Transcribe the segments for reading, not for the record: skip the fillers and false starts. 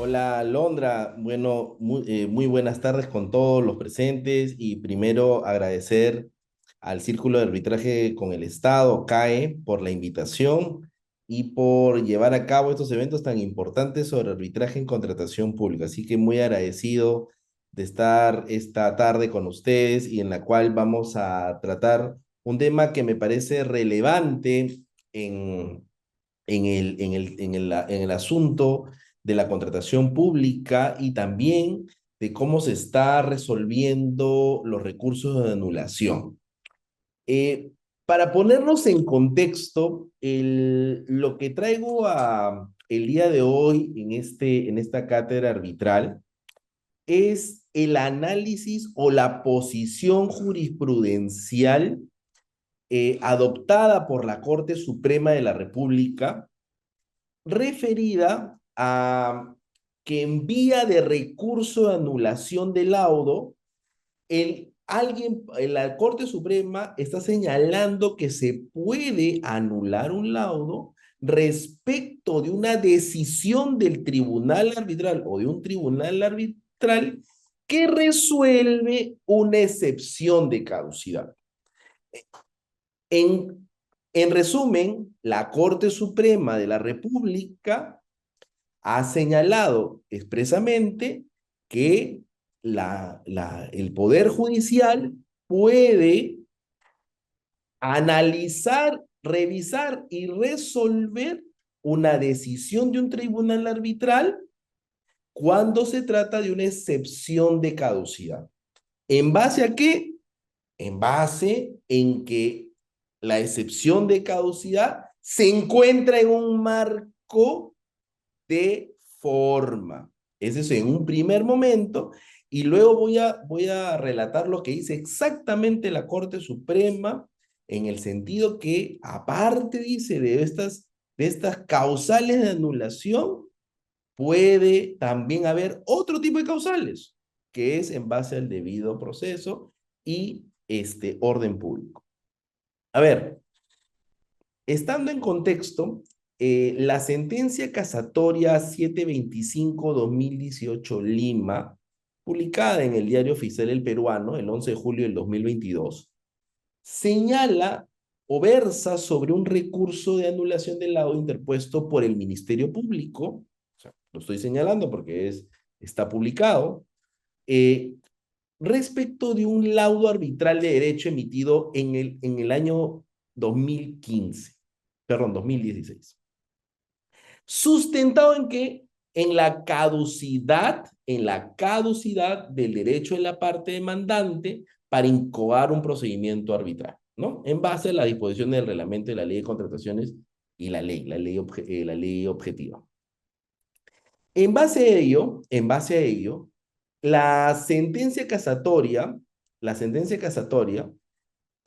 Hola, Londra. Bueno, muy buenas tardes con todos los presentes y primero agradecer al Círculo de Arbitraje con el Estado, CAE, por la invitación y por llevar a cabo estos eventos tan importantes sobre arbitraje en contratación pública. Así que muy agradecido de estar esta tarde con ustedes y en la cual vamos a tratar un tema que me parece relevante en en el asunto de la contratación pública y también de cómo se está resolviendo los recursos de anulación. Eh, para ponernos en contexto, lo que traigo el día de hoy en esta cátedra arbitral es el análisis o la posición jurisprudencial adoptada por la Corte Suprema de la República referida a que en vía de recurso de anulación de laudo, la Corte Suprema está señalando que se puede anular un laudo respecto de una decisión del tribunal arbitral o de un tribunal arbitral que resuelve una excepción de caducidad. En, en resumen, la Corte Suprema de la República ha señalado expresamente que el Poder Judicial puede analizar, revisar y resolver una decisión de un tribunal arbitral cuando se trata de una excepción de caducidad. ¿En base a qué? En base en que la excepción de caducidad se encuentra en un marco de forma. Ese es en un primer momento, y luego voy a relatar lo que dice exactamente la Corte Suprema, en el sentido que, aparte, dice, de estas causales de anulación, puede también haber otro tipo de causales, que es en base al debido proceso y este orden público. A ver, estando en contexto, la sentencia casatoria 725-2018 Lima, publicada en el Diario Oficial El Peruano el 11 de julio del 2022, señala o versa sobre un recurso de anulación del laudo interpuesto por el Ministerio Público, o sea, lo estoy señalando porque está publicado, eh, respecto de un laudo arbitral de derecho emitido en el año 2015, perdón, 2016. ¿Sustentado en qué? En la caducidad del derecho de la parte demandante para incoar un procedimiento arbitral, ¿no? En base a la disposición del reglamento de la ley de contrataciones y la ley objetiva. En base a ello, la sentencia casatoria, la sentencia casatoria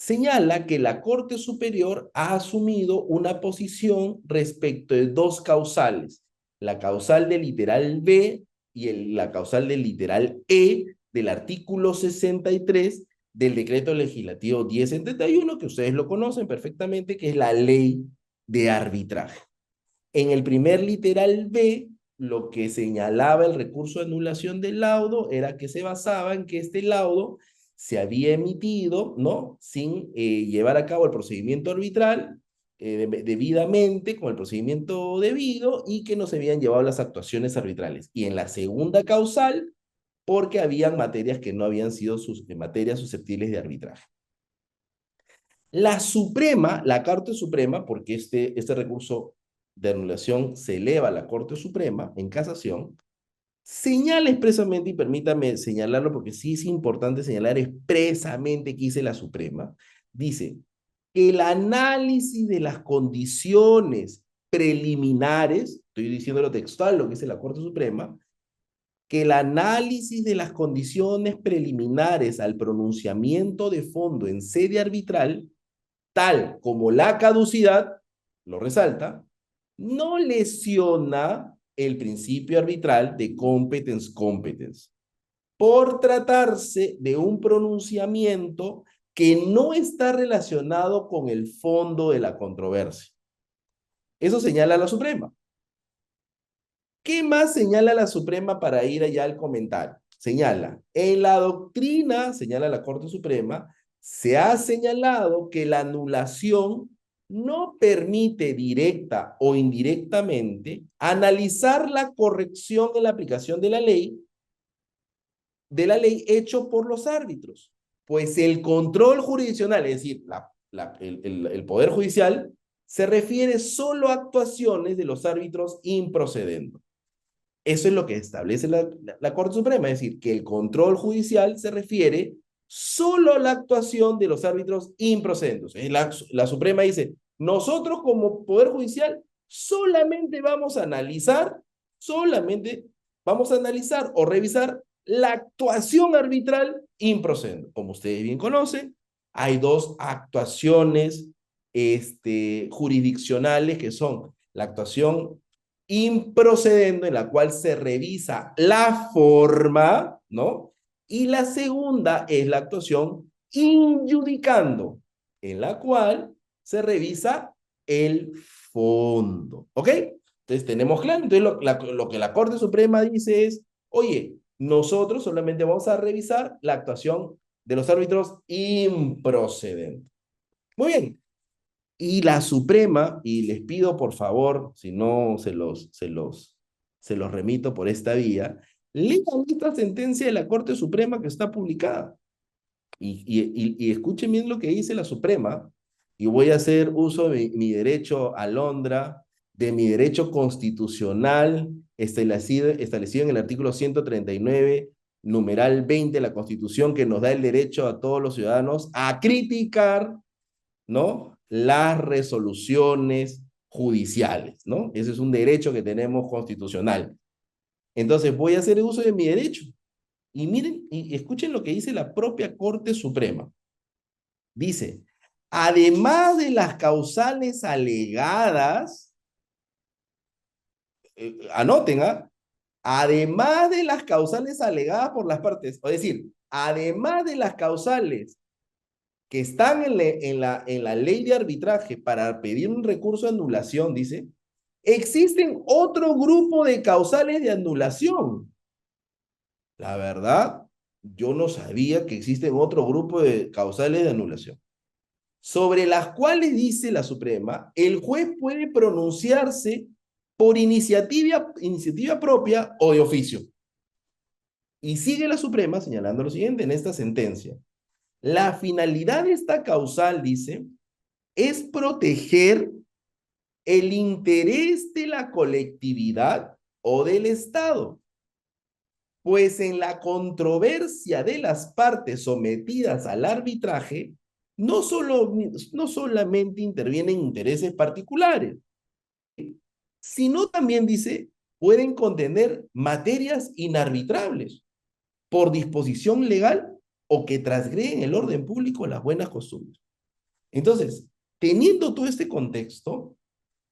señala que la Corte Superior ha asumido una posición respecto de dos causales, la causal del literal B y la causal del literal E del artículo 63 del decreto legislativo 1071, que ustedes lo conocen perfectamente, que es la ley de arbitraje. En el primer literal B, lo que señalaba el recurso de anulación del laudo era que se basaba en que este laudo se había emitido, ¿no? Sin llevar a cabo el procedimiento arbitral debidamente, con el procedimiento debido, y que no se habían llevado las actuaciones arbitrales. Y en la segunda causal, porque habían materias que no habían sido materias susceptibles de arbitraje. La Corte Suprema, porque este recurso de anulación se eleva a la Corte Suprema en casación, señala expresamente, y permítame señalarlo porque sí es importante señalar expresamente que dice la Suprema, dice que el análisis de las condiciones preliminares, estoy diciendo lo textual, lo que dice la Corte Suprema, que el análisis de las condiciones preliminares al pronunciamiento de fondo en sede arbitral tal como la caducidad, lo resalta, no lesiona el principio arbitral de competence, por tratarse de un pronunciamiento que no está relacionado con el fondo de la controversia. Eso señala la Suprema. ¿Qué más señala la Suprema para ir allá al comentario? Señala, en la doctrina, señala la Corte Suprema, se ha señalado que la anulación no permite directa o indirectamente analizar la corrección en la aplicación de la ley hecho por los árbitros. Pues el control jurisdiccional, es decir, el Poder Judicial, se refiere solo a actuaciones de los árbitros improcedendo. Eso es lo que establece la Corte Suprema, es decir, que el control judicial se refiere solo a la actuación de los árbitros improcedentes. La Suprema dice, nosotros como Poder Judicial solamente vamos a analizar o revisar la actuación arbitral improcedente. Como ustedes bien conocen, hay dos actuaciones jurisdiccionales que son la actuación improcedendo, en la cual se revisa la forma, ¿no? Y la segunda es la actuación injudicando, en la cual se revisa el fondo, ¿ok? Entonces tenemos claro, entonces lo que la Corte Suprema dice es, oye, nosotros solamente vamos a revisar la actuación de los árbitros improcedentes. Muy bien, y la Suprema, y les pido por favor, si no se los remito por esta vía, lean esta sentencia de la Corte Suprema que está publicada. Y escuchen bien lo que dice la Suprema, y voy a hacer uso de mi derecho a Londra, de mi derecho constitucional establecido en el artículo 139, numeral 20 de la Constitución, que nos da el derecho a todos los ciudadanos a criticar, ¿no? Las resoluciones judiciales, ¿no? Ese es un derecho que tenemos constitucional. Entonces voy a hacer uso de mi derecho. Y miren, y escuchen lo que dice la propia Corte Suprema. Dice, además de las causales alegadas, anoten, ¿ah? Además de las causales alegadas por las partes, es decir, además de las causales que están en la ley de arbitraje para pedir un recurso de anulación, dice, existen otro grupo de causales de anulación. La verdad, yo no sabía que existen otro grupo de causales de anulación, sobre las cuales dice la Suprema, el juez puede pronunciarse por iniciativa propia o de oficio. Y sigue la Suprema señalando lo siguiente en esta sentencia. La finalidad de esta causal, dice, es proteger el interés de la colectividad o del Estado, pues en la controversia de las partes sometidas al arbitraje, no solamente intervienen intereses particulares, sino también, dice, pueden contener materias inarbitrables por disposición legal o que transgreden el orden público o las buenas costumbres. Entonces, teniendo todo este contexto,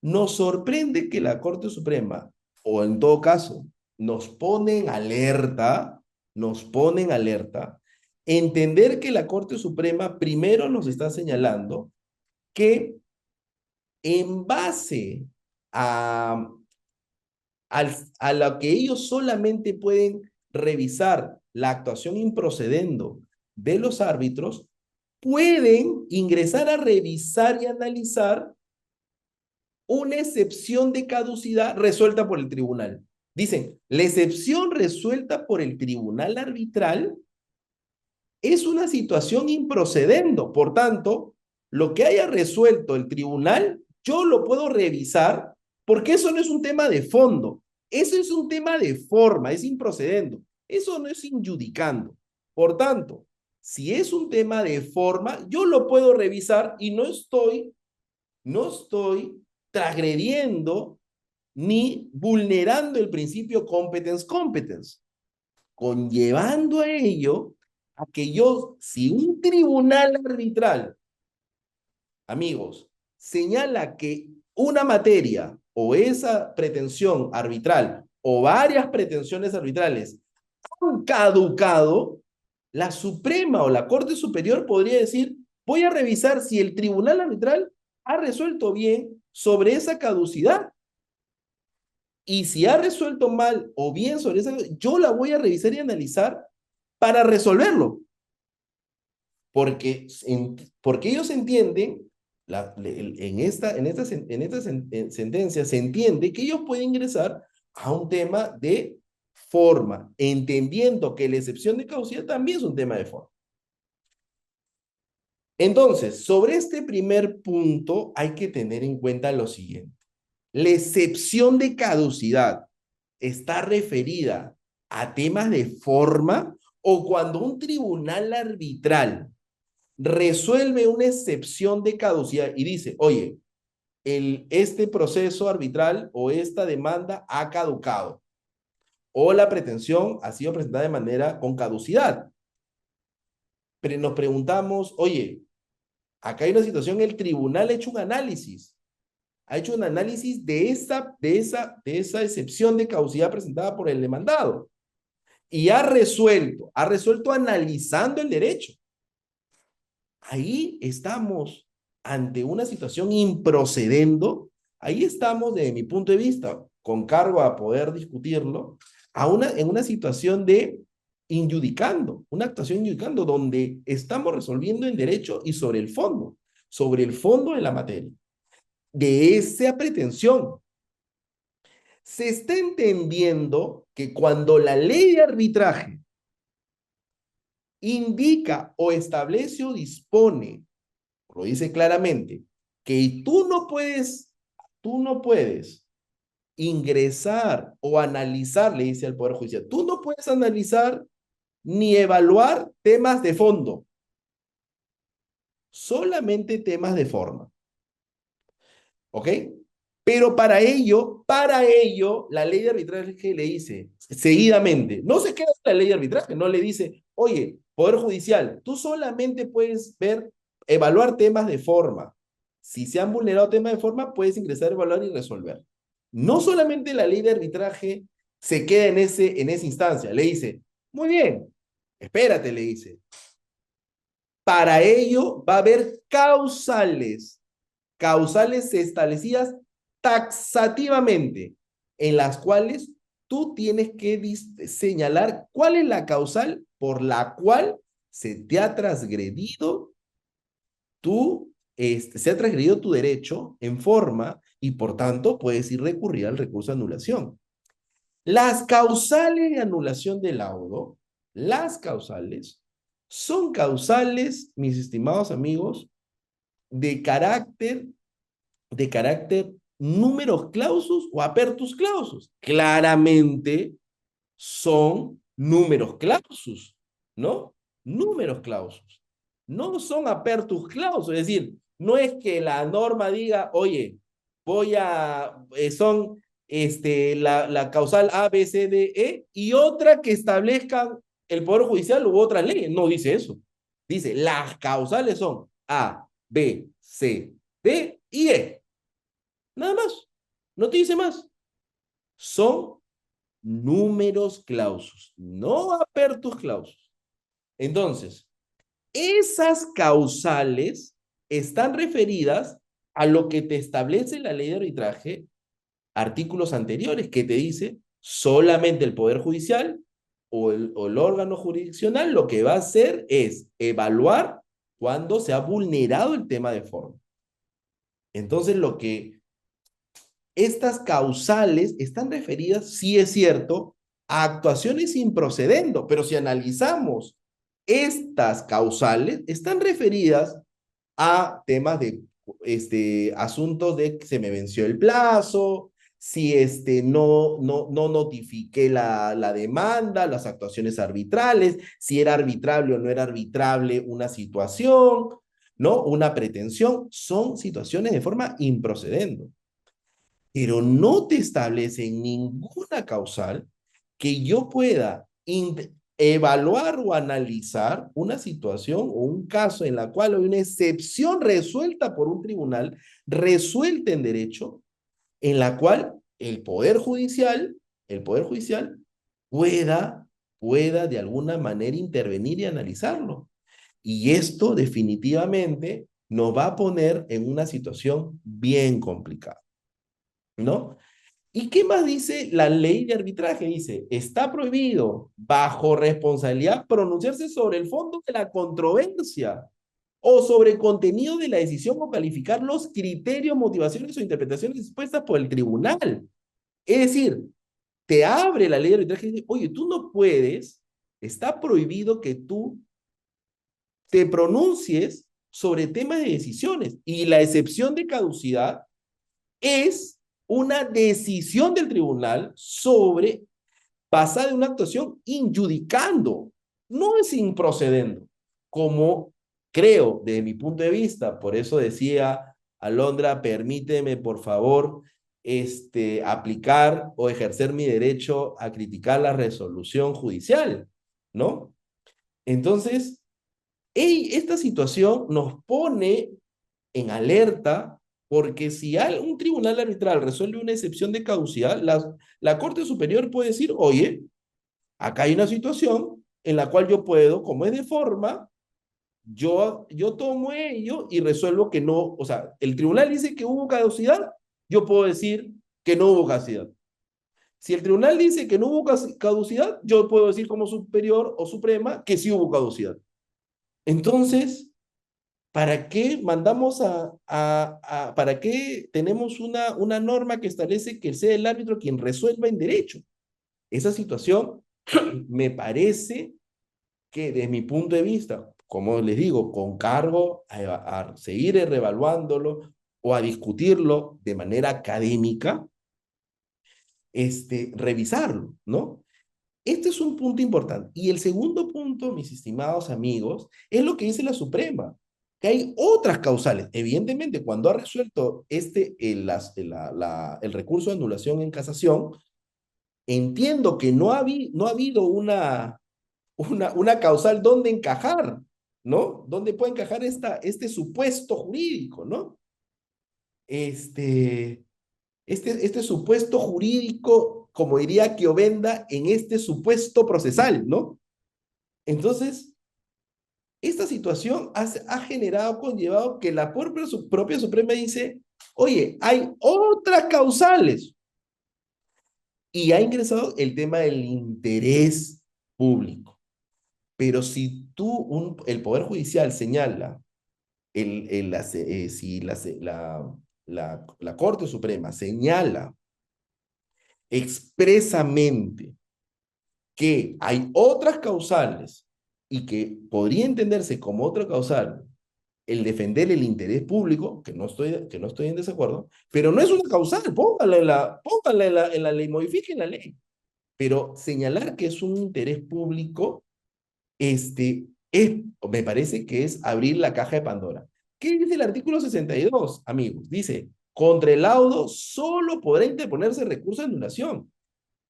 nos sorprende que la Corte Suprema, o en todo caso, nos pone en alerta, entender que la Corte Suprema primero nos está señalando que en base a, a lo que ellos solamente pueden revisar la actuación improcedendo de los árbitros, pueden ingresar a revisar y analizar una excepción de caducidad resuelta por el tribunal. Dicen, la excepción resuelta por el tribunal arbitral es una situación improcedendo. Por tanto, lo que haya resuelto el tribunal, yo lo puedo revisar porque eso no es un tema de fondo. Eso es un tema de forma, es improcedendo. Eso no es injudicando. Por tanto, si es un tema de forma, yo lo puedo revisar y no estoy transgrediendo ni vulnerando el principio competence, conllevando a ello a que yo, si un tribunal arbitral, amigos, señala que una materia o esa pretensión arbitral o varias pretensiones arbitrales han caducado, la Suprema o la Corte Superior podría decir, voy a revisar si el tribunal arbitral ha resuelto bien sobre esa caducidad. Y si ha resuelto mal o bien sobre esa, yo la voy a revisar y analizar para resolverlo. Porque, porque ellos entienden, en esta sentencia se entiende que ellos pueden ingresar a un tema de forma, entendiendo que la excepción de caducidad también es un tema de forma. Entonces, sobre este primer punto hay que tener en cuenta lo siguiente. La excepción de caducidad está referida a temas de forma o cuando un tribunal arbitral resuelve una excepción de caducidad y dice, oye, este proceso arbitral o esta demanda ha caducado o la pretensión ha sido presentada de manera con caducidad. Pero nos preguntamos, oye, acá hay una situación, el tribunal ha hecho un análisis de esa excepción de caducidad presentada por el demandado y ha resuelto analizando el derecho. Ahí estamos ante una situación improcedendo, ahí estamos, desde mi punto de vista, con cargo a poder discutirlo, en una situación de injudicando, una actuación injudicando, donde estamos resolviendo en derecho y sobre el fondo de la materia, de esa pretensión. Se está entendiendo que cuando la ley de arbitraje indica o establece o dispone, lo dice claramente, que tú no puedes ingresar o analizar, le dice al Poder Judicial, tú no puedes analizar ni evaluar temas de fondo, solamente temas de forma. ¿Ok? Pero para ello, la ley de arbitraje le dice seguidamente, no se queda la ley de arbitraje, no le dice, oye, Poder Judicial, tú solamente puedes evaluar temas de forma. Si se han vulnerado temas de forma, puedes ingresar, evaluar y resolver. No solamente la ley de arbitraje se queda en esa instancia, le dice, muy bien, espérate, le dice. Para ello va a haber causales establecidas taxativamente, en las cuales tú tienes que señalar cuál es la causal por la cual se te ha transgredido se ha transgredido tu derecho en forma y por tanto puedes ir recurrir al recurso de anulación. Las causales de anulación del laudo, las causales, son causales, mis estimados amigos, de carácter números clausus o apertus clausus. Claramente son números clausus, ¿no? Números clausus. No son apertus clausus, es decir, no es que la norma diga, oye, son la causal A, B, C, D, E y otra que establezcan el Poder Judicial u otras leyes. No dice eso. Dice, las causales son A, B, C, D y E. Nada más. No te dice más. Son números clausus, no apertus clausus. Entonces, esas causales están referidas a lo que te establece la ley de arbitraje, artículos anteriores, que te dice solamente el Poder Judicial o el órgano jurisdiccional lo que va a hacer es evaluar cuando se ha vulnerado el tema de forma. Entonces, estas causales están referidas, sí es cierto, a actuaciones improcedendo, pero si analizamos estas causales, están referidas a temas de asuntos de que se me venció el plazo, si no notifiqué la demanda, las actuaciones arbitrales, si era arbitrable o no era arbitrable una situación, ¿no? Una pretensión, son situaciones de forma improcedendo, pero no te establece ninguna causal que yo pueda evaluar o analizar una situación o un caso en la cual hay una excepción resuelta por un tribunal, resuelta en derecho, en la cual el Poder Judicial pueda, pueda de alguna manera intervenir y analizarlo. Y esto definitivamente nos va a poner en una situación bien complicada, ¿no? ¿Y qué más dice la ley de arbitraje? Dice, está prohibido bajo responsabilidad pronunciarse sobre el fondo de la controversia o sobre el contenido de la decisión o calificar los criterios, motivaciones o interpretaciones expuestas por el tribunal. Es decir, te abre la ley de arbitraje y dice, oye, tú no puedes, está prohibido que tú te pronuncies sobre temas de decisiones. Y la excepción de caducidad es una decisión del tribunal sobre basada en una actuación injudicando, no es improcedendo, como creo desde mi punto de vista. Por eso decía, Alondra, permíteme por favor aplicar o ejercer mi derecho a criticar la resolución judicial, ¿no? Entonces, esta situación nos pone en alerta porque si un tribunal arbitral resuelve una excepción de caducidad, la Corte Superior puede decir, oye, acá hay una situación en la cual yo puedo, como es de forma, yo tomo ello y resuelvo que no, o sea, el tribunal dice que hubo caducidad, yo puedo decir que no hubo caducidad. Si el tribunal dice que no hubo caducidad, yo puedo decir como superior o suprema que sí hubo caducidad. Entonces, ¿para qué mandamos para qué tenemos una norma que establece que sea el árbitro quien resuelva en derecho? Esa situación me parece que desde mi punto de vista, como les digo, con cargo a seguir reevaluándolo o a discutirlo de manera académica, revisarlo, ¿no? Este es un punto importante. Y el segundo punto, mis estimados amigos, es lo que dice la Suprema, que hay otras causales. Evidentemente, cuando ha resuelto el recurso de anulación en casación, entiendo que no ha habido una causal donde encajar, ¿no? ¿Dónde puede encajar este supuesto jurídico, ¿no? Este, este supuesto jurídico, como diría Kiovenda, en este supuesto procesal, ¿no? Entonces, esta situación ha generado, conllevado que la propia Suprema dice, oye, hay otras causales, y ha ingresado el tema del interés público. Pero si el Poder Judicial señala, si la Corte Suprema señala expresamente que hay otras causales y que podría entenderse como otra causal el defender el interés público, que no estoy en desacuerdo, pero no es una causal, póngala en la ley, modifiquen la ley. Pero señalar que es un interés público, me parece que es abrir la caja de Pandora. ¿Qué dice el artículo 62, amigos? Dice, contra el laudo solo podrá interponerse recurso de anulación.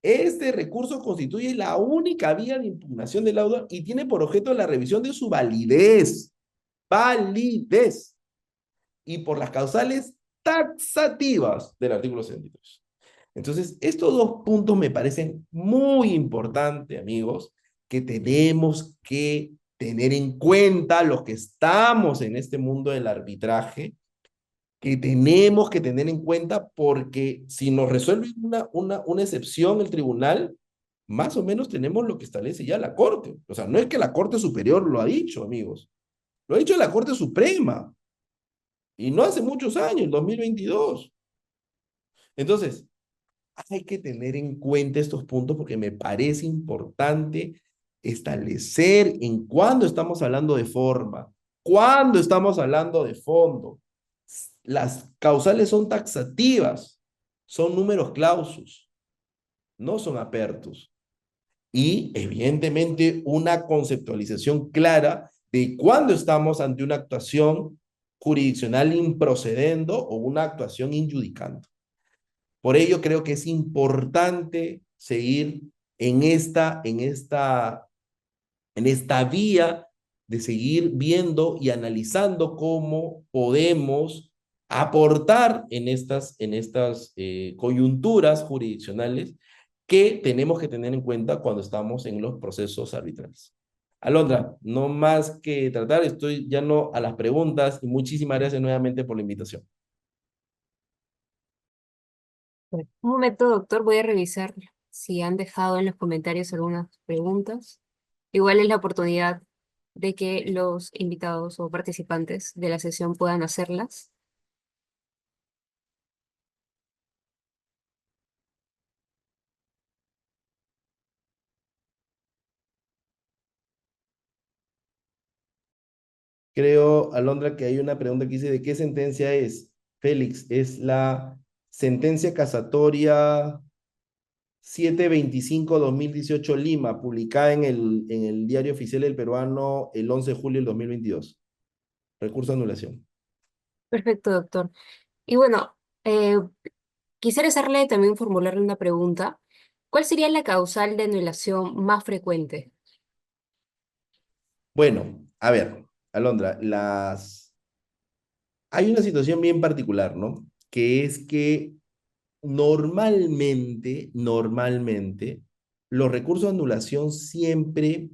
Este recurso constituye la única vía de impugnación del laudo y tiene por objeto la revisión de su validez. Validez. Y por las causales taxativas del artículo 63. Entonces, estos dos puntos me parecen muy importantes, amigos, que tenemos que tener en cuenta los que estamos en este mundo del arbitraje, que tenemos que tener en cuenta porque si nos resuelve una excepción el tribunal, más o menos tenemos lo que establece ya la Corte. O sea, no es que la Corte Superior lo ha dicho, amigos, lo ha dicho la Corte Suprema, y no hace muchos años, 2022. Entonces, hay que tener en cuenta estos puntos porque me parece importante establecer en cuándo estamos hablando de forma, cuándo estamos hablando de fondo. Las causales son taxativas, son números clausus, no son apertos. Y evidentemente una conceptualización clara de cuándo estamos ante una actuación jurisdiccional improcedendo o una actuación injudicando. Por ello creo que es importante seguir en esta vía de seguir viendo y analizando cómo podemos aportar en estas coyunturas jurisdiccionales que tenemos que tener en cuenta cuando estamos en los procesos arbitrales. Alondra, no más que tratar, estoy ya no a las preguntas y muchísimas gracias nuevamente por la invitación. Bueno, un momento, doctor, voy a revisar si han dejado en los comentarios algunas preguntas. Igual es la oportunidad de que los invitados o participantes de la sesión puedan hacerlas. Creo, Alondra, que hay una pregunta que dice, ¿de qué sentencia es? Félix, es la sentencia casatoria 725-2018 Lima, publicada en el Diario Oficial del Peruano el 11 de julio del 2022. Recurso de anulación. Perfecto, doctor. Y bueno, quisiera hacerle también formularle una pregunta. ¿Cuál sería la causal de anulación más frecuente? Bueno, a ver, Alondra, hay una situación bien particular, ¿no? Que es que normalmente, los recursos de anulación siempre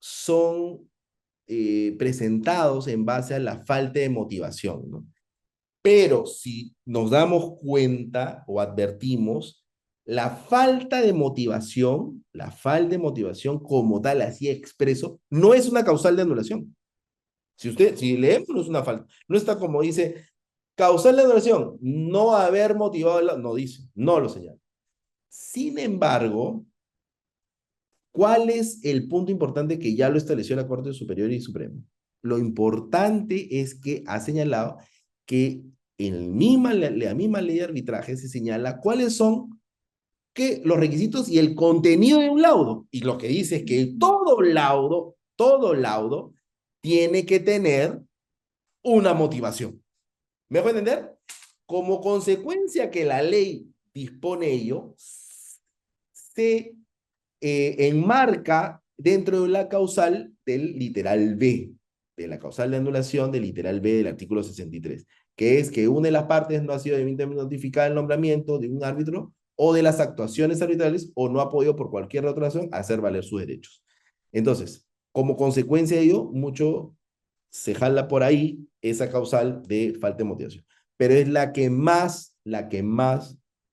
son presentados en base a la falta de motivación, ¿no? Pero si nos damos cuenta o advertimos, la falta de motivación como tal, así expreso, no es una causal de anulación. Si leemos, no es una falta. No está como dice, causal de anulación, no haber motivado, no dice, no lo señala. Sin embargo, ¿cuál es el punto importante que ya lo estableció la Corte Superior y Suprema? Lo importante es que ha señalado que en la misma ley de arbitraje se señala cuáles son que los requisitos y el contenido de un laudo. Y lo que dice es que todo laudo tiene que tener una motivación. ¿Me dejo entender? Como consecuencia que la ley dispone ello, se enmarca dentro de la causal del literal B, de la causal de anulación del literal B del artículo 63, que es que una de las partes no ha sido debidamente notificada el nombramiento de un árbitro o de las actuaciones arbitrales o no ha podido por cualquier otra razón hacer valer sus derechos. Entonces, como consecuencia de ello, mucho se jala por ahí esa causal de falta de motivación. Pero es la que más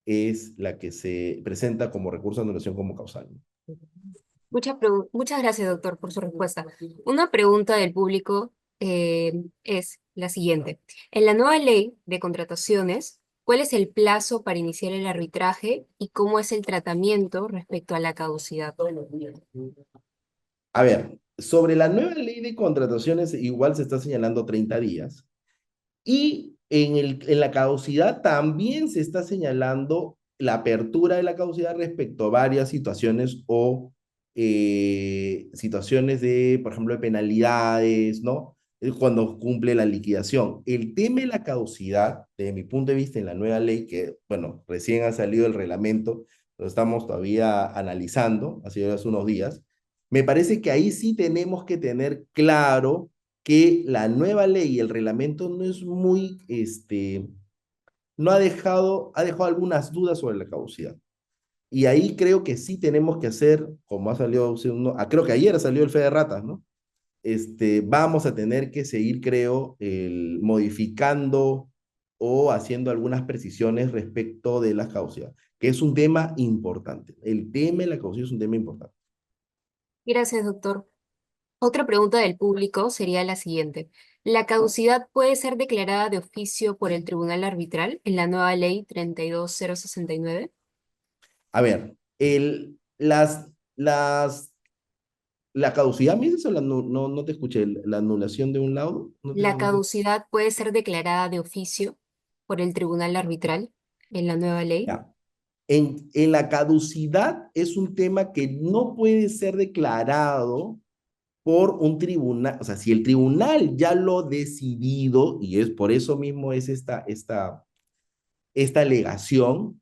es la que se presenta como recurso de anulación como causal. Muchas gracias, doctor, por su respuesta. Una pregunta del público es la siguiente. En la nueva ley de contrataciones, ¿cuál es el plazo para iniciar el arbitraje y cómo es el tratamiento respecto a la caducidad? A ver, sobre la nueva ley de contrataciones, igual se está señalando 30 días. Y en la caducidad también se está señalando la apertura de la caducidad respecto a varias situaciones o situaciones de, por ejemplo, de penalidades, ¿no? Cuando cumple la liquidación. El tema de la caducidad, desde mi punto de vista, en la nueva ley, que, bueno, recién ha salido el reglamento, lo estamos todavía analizando, ha sido hace unos días, me parece que ahí sí tenemos que tener claro que la nueva ley y el reglamento no es muy, no ha dejado algunas dudas sobre la caducidad. Y ahí creo que sí tenemos que hacer, como ha salido, creo que ayer salió el fe de ratas, ¿no? Vamos a tener que seguir, creo, modificando o haciendo algunas precisiones respecto de la caducidad, que es un tema importante. El tema de la caducidad es un tema importante. Gracias, doctor. Otra pregunta del público sería la siguiente. ¿La caducidad puede ser declarada de oficio por el Tribunal Arbitral en la nueva ley 32069? A ver, la caducidad, ¿me dices o no te escuché? ¿La anulación de un laudo? ¿La No te- caducidad puede ser declarada de oficio por el Tribunal Arbitral en la nueva ley? Ya. En la caducidad es un tema que no puede ser declarado por un tribunal, o sea, si el tribunal ya lo ha decidido, y es por eso mismo es esta alegación,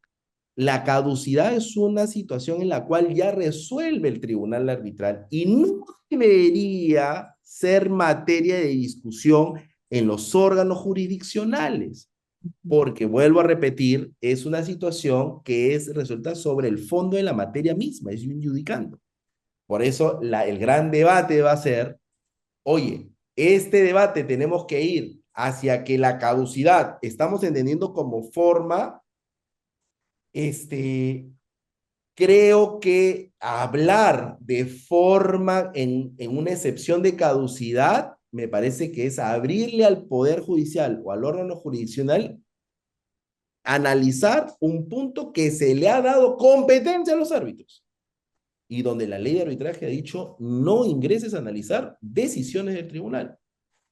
la caducidad es una situación en la cual ya resuelve el tribunal arbitral y no debería ser materia de discusión en los órganos jurisdiccionales, porque vuelvo a repetir, es una situación que es resuelta sobre el fondo de la materia misma, es un judicando. Por eso el gran debate va a ser, oye, este debate tenemos que ir hacia que la caducidad estamos entendiendo como forma Este, creo que hablar de forma en una excepción de caducidad me parece que es abrirle al Poder Judicial o al órgano jurisdiccional analizar un punto que se le ha dado competencia a los árbitros y donde la ley de arbitraje ha dicho no ingreses a analizar decisiones del tribunal.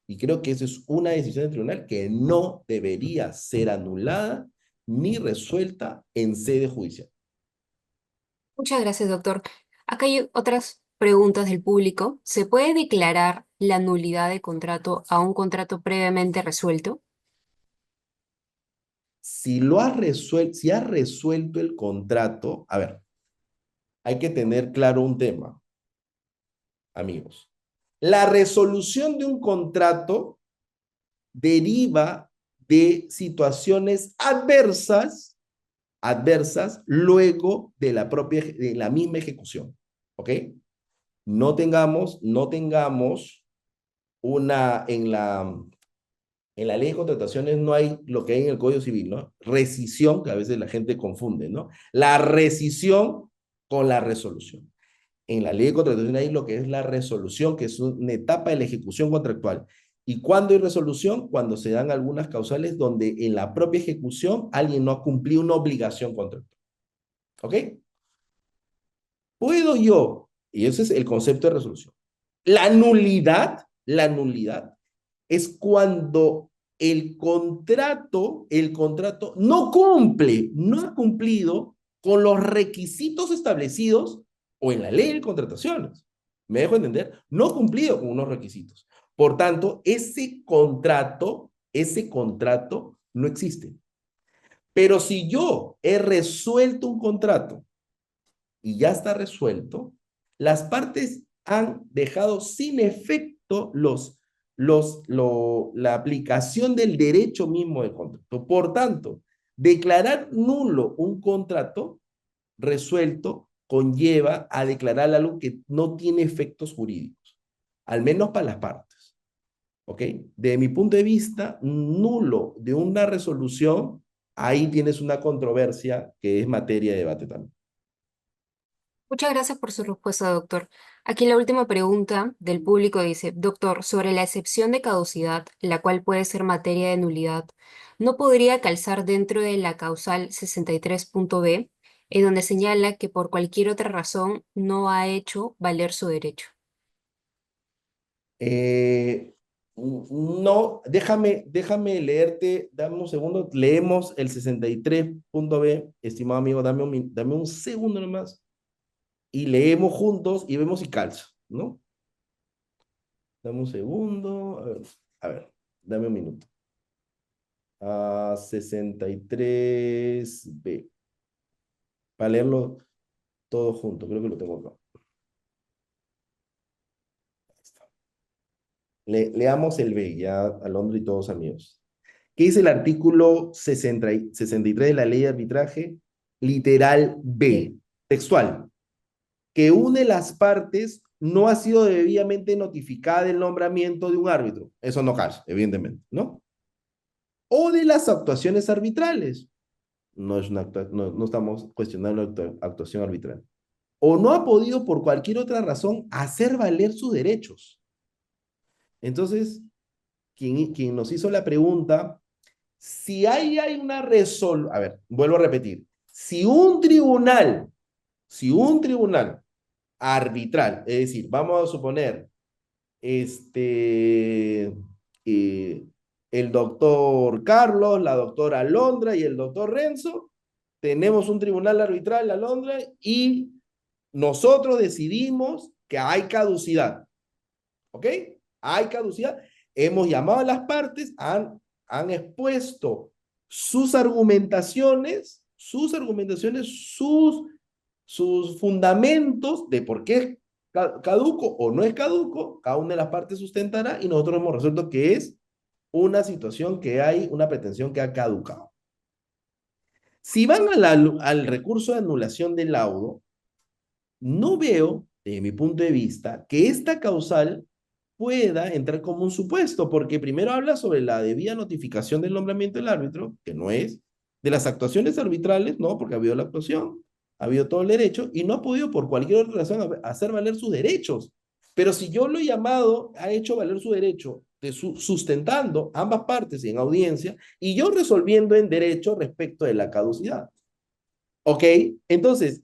Y creo que esa es una decisión del tribunal que no debería ser anulada ni resuelta en sede judicial. Muchas gracias, doctor. Acá hay otras preguntas del público. ¿Se puede declarar la nulidad de contrato a un contrato previamente resuelto? Si lo has resuelto, si has resuelto el contrato, a ver, hay que tener claro un tema, amigos. La resolución de un contrato deriva de situaciones adversas luego de de la misma ejecución, ¿ok? No tengamos una, en la ley de contrataciones no hay lo que hay en el Código Civil, ¿no? Rescisión, que a veces la gente confunde, ¿no? La rescisión con la resolución. En la ley de contratación hay lo que es la resolución, que es una etapa de la ejecución contractual. ¿Y cuándo hay resolución? Cuando se dan algunas causales donde en la propia ejecución alguien no ha cumplido una obligación contractual. ¿Ok? ¿Puedo yo? Y ese es el concepto de resolución. La nulidad es cuando el contrato no ha cumplido con los requisitos establecidos o en la ley de contrataciones. ¿Me dejo entender? No ha cumplido con unos requisitos. Por tanto, ese contrato no existe. Pero si yo he resuelto un contrato y ya está resuelto, las partes han dejado sin efecto la aplicación del derecho mismo del contrato. Por tanto, declarar nulo un contrato resuelto conlleva a declarar algo que no tiene efectos jurídicos, al menos para las partes. ¿Ok? De mi punto de vista, nulo de una resolución, ahí tienes una controversia que es materia de debate también. Muchas gracias por su respuesta, doctor. Aquí la última pregunta del público dice, doctor, sobre la excepción de caducidad, la cual puede ser materia de nulidad, ¿no podría calzar dentro de la causal 63.b, en donde señala que por cualquier otra razón no ha hecho valer su derecho? Eh, no, déjame leerte, dame un segundo, leemos el 63.b, estimado amigo, dame un segundo nomás, y leemos juntos y vemos si calza, ¿no? Dame un segundo, a ver, dame un minuto. 63b, para leerlo todo junto, creo que lo tengo acá. Ahí está. Leamos el B, ya, Alondra y todos amigos. ¿Qué dice el artículo 63 de la ley de arbitraje? Literal B. B, textual, que une las partes no ha sido debidamente notificada del nombramiento de un árbitro. Eso no calza, evidentemente, ¿no? O de las actuaciones arbitrales. No estamos cuestionando la actuación arbitral. O no ha podido por cualquier otra razón hacer valer sus derechos. Entonces, quien nos hizo la pregunta, si hay una resolución, a ver, vuelvo a repetir, si un tribunal arbitral, es decir, vamos a suponer, este, eh, el doctor Carlos, la doctora Alondra y el doctor Renzo, tenemos un tribunal arbitral, Alondra, y nosotros decidimos que hay caducidad, ¿ok? Hay caducidad. Hemos llamado a las partes, han expuesto sus fundamentos de por qué es caduco o no es caduco, cada una de las partes sustentará y nosotros hemos resuelto que es una situación que hay, una pretensión que ha caducado. Si van al recurso de anulación del laudo, no veo, desde mi punto de vista, que esta causal pueda entrar como un supuesto, porque primero habla sobre la debida notificación del nombramiento del árbitro, que no es, De las actuaciones arbitrales, no, porque ha habido la actuación, ha habido todo el derecho y no ha podido por cualquier otra razón hacer valer sus derechos. Pero si yo lo he llamado, ha hecho valer su derecho, sustentando ambas partes en audiencia y yo resolviendo en derecho respecto de la caducidad. ¿Ok? Entonces,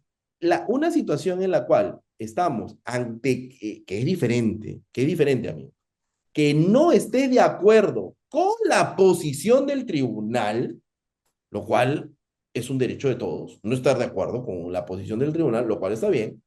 una situación en la cual estamos ante, que es diferente, amigo, que no esté de acuerdo con la posición del tribunal, lo cual es un derecho de todos, no estar de acuerdo con la posición del tribunal, lo cual está bien.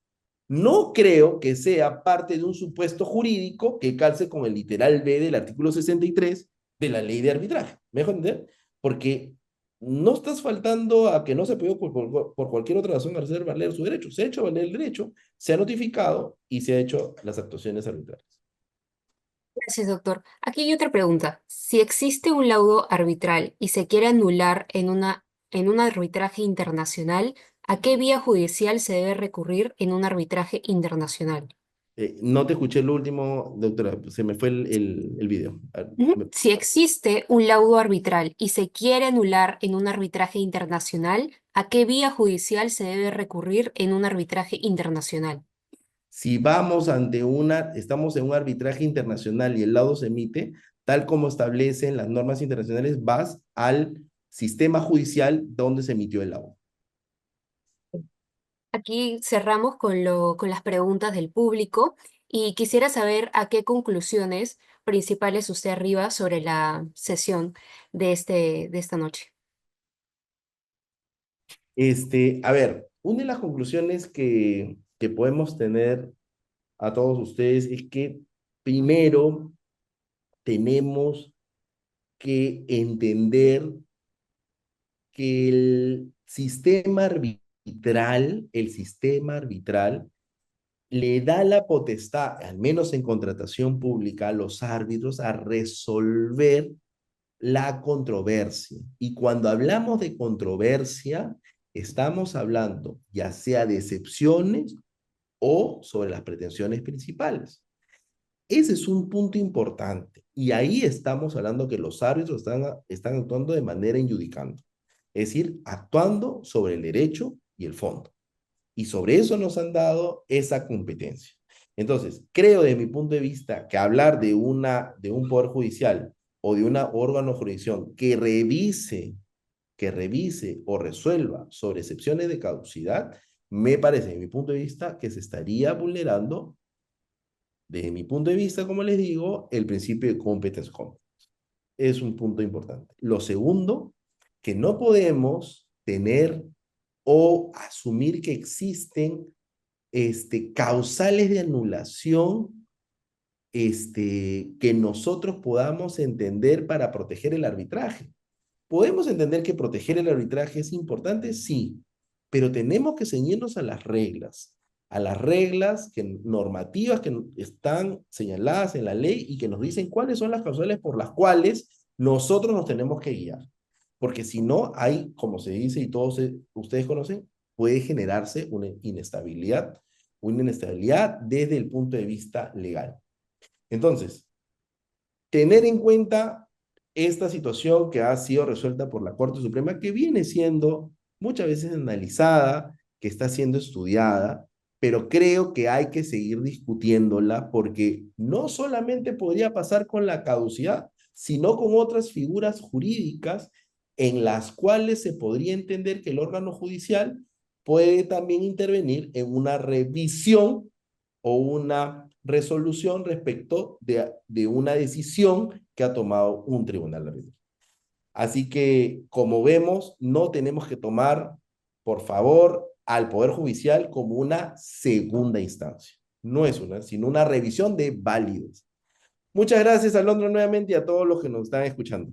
No creo que sea parte de un supuesto jurídico que calce con el literal B del artículo 63 de la ley de arbitraje. ¿Me dejo entender? Porque no estás faltando a que no se puede por cualquier otra razón hacer valer su derecho. Se ha hecho valer el derecho, se ha notificado y se ha hecho las actuaciones arbitrales. Gracias, doctor. Aquí hay otra pregunta. Si existe un laudo arbitral y se quiere anular en un arbitraje internacional, ¿a qué vía judicial se debe recurrir en un arbitraje internacional? No te escuché lo último, doctora, se me fue el video. Ujú. Si existe un laudo arbitral y se quiere anular en un arbitraje internacional, ¿a qué vía judicial se debe recurrir en un arbitraje internacional? Si vamos ante estamos en un arbitraje internacional y el laudo se emite, tal como establecen las normas internacionales, vas al sistema judicial donde se emitió el laudo. Aquí cerramos con las preguntas del público y quisiera saber a qué conclusiones principales usted arriba sobre la sesión de esta noche. A ver, una de las conclusiones que podemos tener a todos ustedes es que primero tenemos que entender que el sistema arbitral le da la potestad, al menos en contratación pública, a los árbitros a resolver la controversia. Y cuando hablamos de controversia, estamos hablando ya sea de excepciones o sobre las pretensiones principales. Ese es un punto importante. Y ahí estamos hablando que los árbitros están actuando de manera injudicando, es decir, actuando sobre el derecho y el fondo. Y sobre eso nos han dado esa competencia. Entonces, creo de mi punto de vista que hablar de un poder judicial o de un órgano de jurisdicción que revise o resuelva sobre excepciones de caducidad, me parece, de mi punto de vista, que se estaría vulnerando, desde mi punto de vista, como les digo, el principio de competence competent. Es un punto importante. Lo segundo, que no podemos tener o asumir que existen causales de anulación que nosotros podamos entender para proteger el arbitraje. ¿Podemos entender que proteger el arbitraje es importante? Sí, pero tenemos que ceñirnos a las reglas normativas que están señaladas en la ley y que nos dicen cuáles son las causales por las cuales nosotros nos tenemos que guiar. Porque si no, hay, como se dice y todos ustedes conocen, puede generarse una inestabilidad desde el punto de vista legal. Entonces, tener en cuenta esta situación que ha sido resuelta por la Corte Suprema, que viene siendo muchas veces analizada, que está siendo estudiada, pero creo que hay que seguir discutiéndola porque no solamente podría pasar con la caducidad, sino con otras figuras jurídicas en las cuales se podría entender que el órgano judicial puede también intervenir en una revisión o una resolución respecto de una decisión que ha tomado un tribunal arbitral. Así que, como vemos, no tenemos que tomar, por favor, al Poder Judicial como una segunda instancia. No es una, sino una revisión de validez. Muchas gracias, Alondra, nuevamente y a todos los que nos están escuchando.